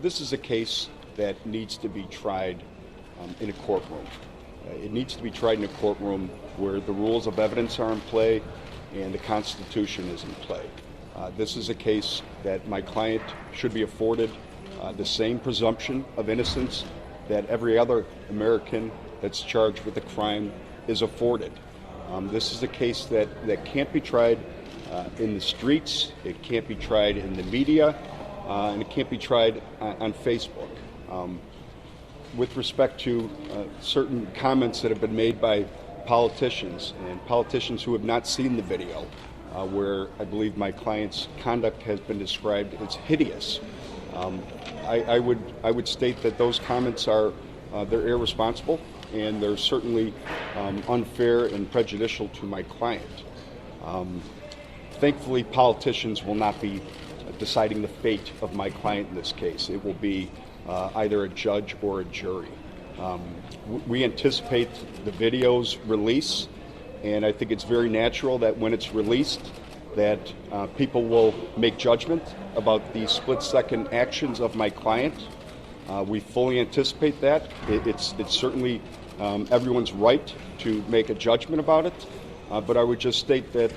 This is a case that needs to be tried in a courtroom. It needs to be tried in a courtroom where the rules of evidence are in play and the Constitution is in play. This is a case that my client should be afforded the same presumption of innocence that every other American that's charged with a crime is afforded. This is a case that can't be tried in the streets, it can't be tried in the media, and it can't be tried on Facebook. With respect to certain comments that have been made by politicians and politicians who have not seen the video, where I believe my client's conduct has been described as hideous, I would state that those comments are they're irresponsible and they're certainly unfair and prejudicial to my client. Thankfully, politicians will not be deciding the fate of my client in this case. It will be either a judge or a jury. We anticipate the video's release, and I think it's very natural that when it's released that people will make judgment about the split-second actions of my client. We fully anticipate that. It's certainly everyone's right to make a judgment about it. But I would just state that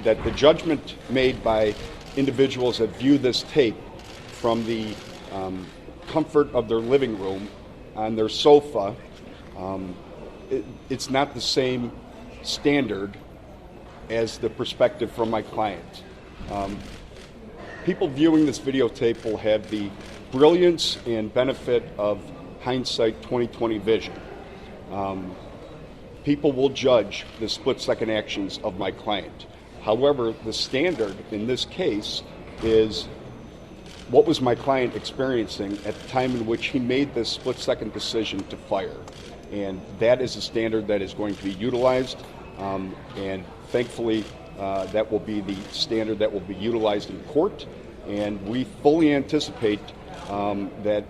the judgment made by individuals that view this tape from the comfort of their living room on their sofa, it's not the same standard as the perspective from my client. People viewing this videotape will have the brilliance and benefit of hindsight 20/20 vision. People will judge the split-second actions of my client. However, the standard in this case is what was my client experiencing at the time in which he made this split-second decision to fire. And that is a standard that is going to be utilized, and thankfully that will be the standard that will be utilized in court, and we fully anticipate that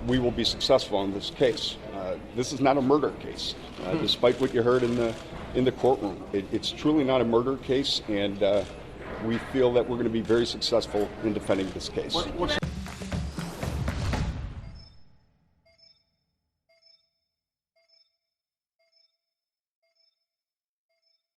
we will be successful in this case. This is not a murder case, despite what you heard in the courtroom. It's truly not a murder case, and we feel that we're going to be very successful in defending this case.